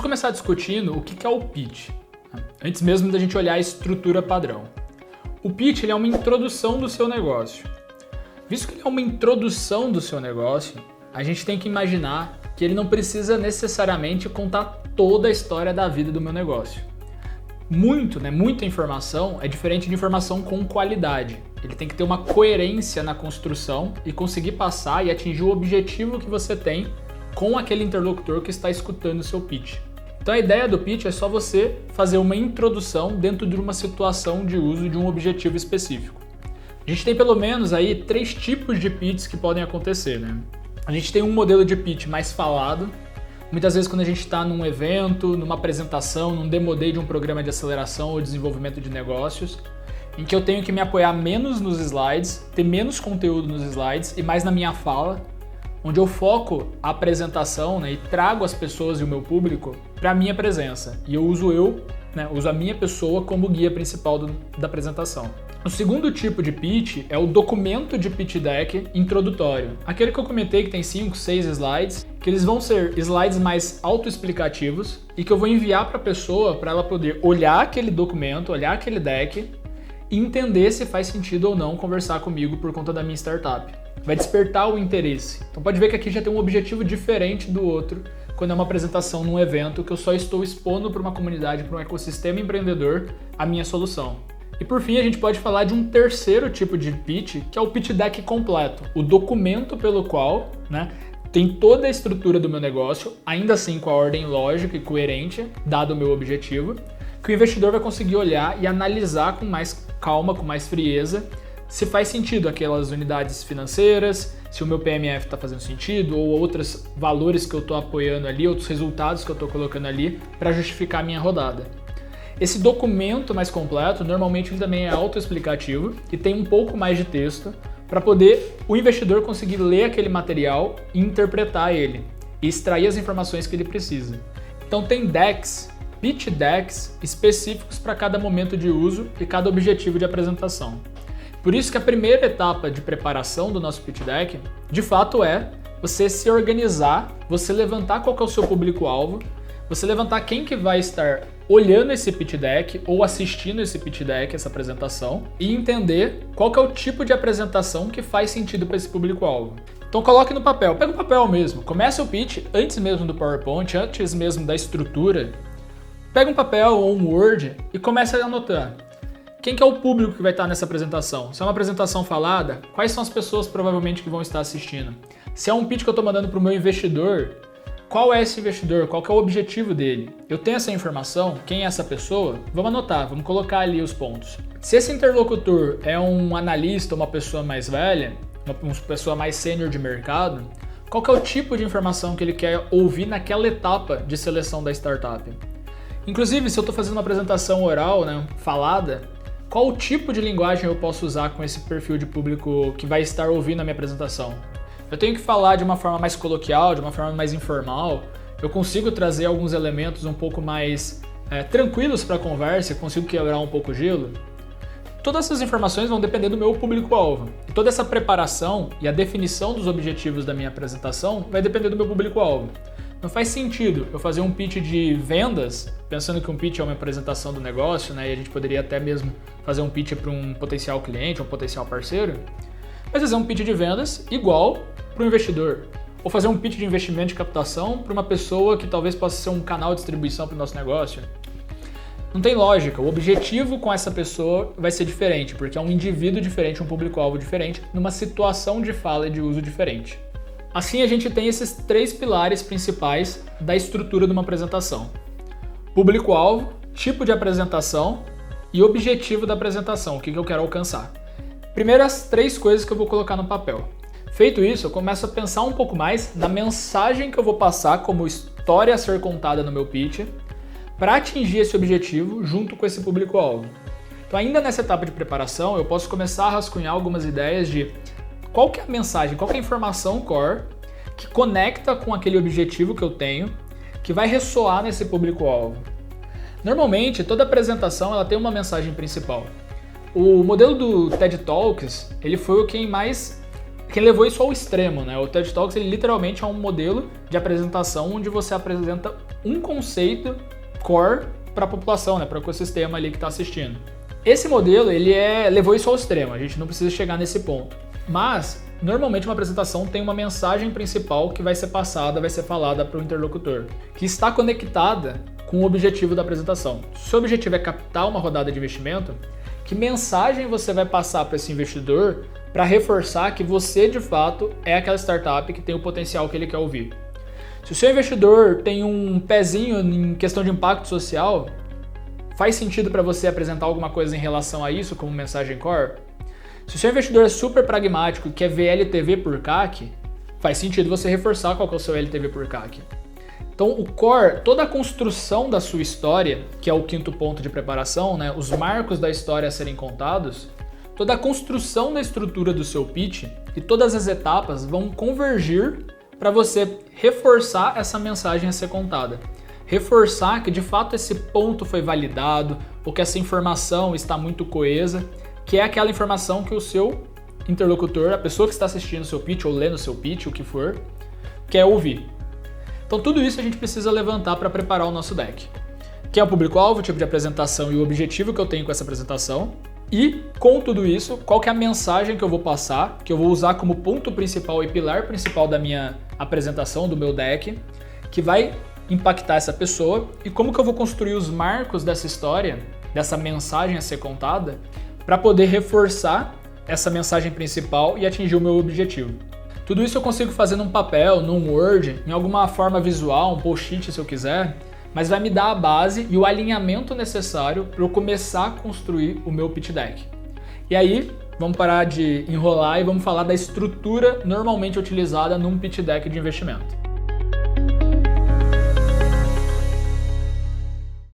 começar discutindo o que é o pitch, antes mesmo da gente olhar a estrutura padrão. O pitch ele é uma introdução do seu negócio. Visto que ele é uma introdução do seu negócio, a gente tem que imaginar que ele não precisa necessariamente contar toda a história da vida do meu negócio. Muita informação é diferente de informação com qualidade. Ele tem que ter uma coerência na construção e conseguir passar e atingir o objetivo que você tem com aquele interlocutor que está escutando o seu pitch. Então a ideia do pitch é só você fazer uma introdução dentro de uma situação de uso de um objetivo específico. A gente tem pelo menos aí 3 tipos de pitches que podem acontecer, né? A gente tem um modelo de pitch mais falado. Muitas vezes quando a gente está num evento, numa apresentação, num demo day de um programa de aceleração ou desenvolvimento de negócios, em que eu tenho que me apoiar menos nos slides, ter menos conteúdo nos slides e mais na minha fala, onde eu foco a apresentação, né, e trago as pessoas e o meu público para a minha presença. E eu, uso a minha pessoa como guia principal da apresentação. O segundo tipo de pitch é o documento de pitch deck introdutório. Aquele que eu comentei que tem 5, 6 slides, que eles vão ser slides mais autoexplicativos e que eu vou enviar para a pessoa para ela poder olhar aquele documento, olhar aquele deck e entender se faz sentido ou não conversar comigo por conta da minha startup. Vai despertar o interesse. Então pode ver que aqui já tem um objetivo diferente do outro quando é uma apresentação num evento que eu só estou expondo para uma comunidade, para um ecossistema empreendedor, a minha solução. E por fim, a gente pode falar de um terceiro tipo de pitch, que é o pitch deck completo, o documento pelo qual, né, tem toda a estrutura do meu negócio, ainda assim com a ordem lógica e coerente, dado o meu objetivo, que o investidor vai conseguir olhar e analisar com mais calma, com mais frieza, se faz sentido aquelas unidades financeiras, se o meu PMF está fazendo sentido, ou outros valores que eu estou apoiando ali, outros resultados que eu estou colocando ali para justificar a minha rodada. Esse documento mais completo, normalmente ele também é autoexplicativo e tem um pouco mais de texto para poder o investidor conseguir ler aquele material e interpretar ele e extrair as informações que ele precisa. Então tem decks, pitch decks específicos para cada momento de uso e cada objetivo de apresentação. Por isso que a primeira etapa de preparação do nosso pitch deck, de fato é você se organizar, você levantar qual que é o seu público-alvo, você levantar quem que vai estar olhando esse pitch deck ou assistindo esse pitch deck, essa apresentação, e entender qual que é o tipo de apresentação que faz sentido para esse público-alvo. Então coloque no papel, pega o papel mesmo, comece o pitch antes mesmo do PowerPoint, antes mesmo da estrutura, pega um papel ou um Word e comece a anotar. Quem que é o público que vai estar nessa apresentação? Se é uma apresentação falada, quais são as pessoas provavelmente que vão estar assistindo? Se é um pitch que eu estou mandando para o meu investidor, qual é esse investidor? Qual que é o objetivo dele? Eu tenho essa informação? Quem é essa pessoa? Vamos anotar, vamos colocar ali os pontos. Se esse interlocutor é um analista, uma pessoa mais velha, uma pessoa mais sênior de mercado, qual que é o tipo de informação que ele quer ouvir naquela etapa de seleção da startup? Inclusive, se eu estou fazendo uma apresentação oral, né, falada, qual o tipo de linguagem eu posso usar com esse perfil de público que vai estar ouvindo a minha apresentação? Eu tenho que falar de uma forma mais coloquial, de uma forma mais informal, eu consigo trazer alguns elementos um pouco mais tranquilos para a conversa, consigo quebrar um pouco o gelo. Todas essas informações vão depender do meu público-alvo. E toda essa preparação e a definição dos objetivos da minha apresentação vai depender do meu público-alvo. Não faz sentido eu fazer um pitch de vendas, pensando que um pitch é uma apresentação do negócio, né, e a gente poderia até mesmo fazer um pitch para um potencial cliente, um potencial parceiro, mas fazer um pitch de vendas igual para o investidor. Ou fazer um pitch de investimento de captação para uma pessoa que talvez possa ser um canal de distribuição para o nosso negócio. Não tem lógica. O objetivo com essa pessoa vai ser diferente, porque é um indivíduo diferente, um público-alvo diferente, numa situação de fala e de uso diferente. Assim, a gente tem esses 3 pilares principais da estrutura de uma apresentação: público-alvo, tipo de apresentação e objetivo da apresentação, o que eu quero alcançar. Primeiro, as 3 coisas que eu vou colocar no papel. Feito isso, eu começo a pensar um pouco mais na mensagem que eu vou passar como história a ser contada no meu pitch para atingir esse objetivo junto com esse público-alvo. Então, ainda nessa etapa de preparação, eu posso começar a rascunhar algumas ideias de qual que é a mensagem, qual que é a informação core que conecta com aquele objetivo que eu tenho, que vai ressoar nesse público-alvo. Normalmente, toda apresentação ela tem uma mensagem principal. O modelo do TED Talks, ele foi o quem mais quem levou isso ao extremo, né? O TED Talks, ele literalmente é um modelo de apresentação onde você apresenta um conceito core para a população, né? Para o ecossistema ali que está assistindo. Esse modelo, levou isso ao extremo, a gente não precisa chegar nesse ponto. Mas, normalmente uma apresentação tem uma mensagem principal que vai ser passada, vai ser falada para o interlocutor, que está conectada com o objetivo da apresentação. Se o seu objetivo é captar uma rodada de investimento, que mensagem você vai passar para esse investidor para reforçar que você, de fato, é aquela startup que tem o potencial que ele quer ouvir? Se o seu investidor tem um pezinho em questão de impacto social, faz sentido para você apresentar alguma coisa em relação a isso como mensagem core? Se o seu investidor é super pragmático e quer ver LTV por CAC, faz sentido você reforçar qual que é o seu LTV por CAC. Então o core, toda a construção da sua história, que é o quinto ponto de preparação, né, os marcos da história a serem contados, toda a construção da estrutura do seu pitch e todas as etapas vão convergir para você reforçar essa mensagem a ser contada. Reforçar que de fato esse ponto foi validado ou que essa informação está muito coesa, que é aquela informação que o seu interlocutor, a pessoa que está assistindo o seu pitch ou lendo o seu pitch, o que for, quer ouvir. Então tudo isso a gente precisa levantar para preparar o nosso deck. Que é o público-alvo, o tipo de apresentação e o objetivo que eu tenho com essa apresentação. E com tudo isso, qual que é a mensagem que eu vou passar, que eu vou usar como ponto principal e pilar principal da minha apresentação, do meu deck, que vai impactar essa pessoa e como que eu vou construir os marcos dessa história, dessa mensagem a ser contada, para poder reforçar essa mensagem principal e atingir o meu objetivo. Tudo isso eu consigo fazer num papel, num Word, em alguma forma visual, um post-it se eu quiser, mas vai me dar a base e o alinhamento necessário para eu começar a construir o meu pitch deck. E aí, vamos parar de enrolar e vamos falar da estrutura normalmente utilizada num pitch deck de investimento.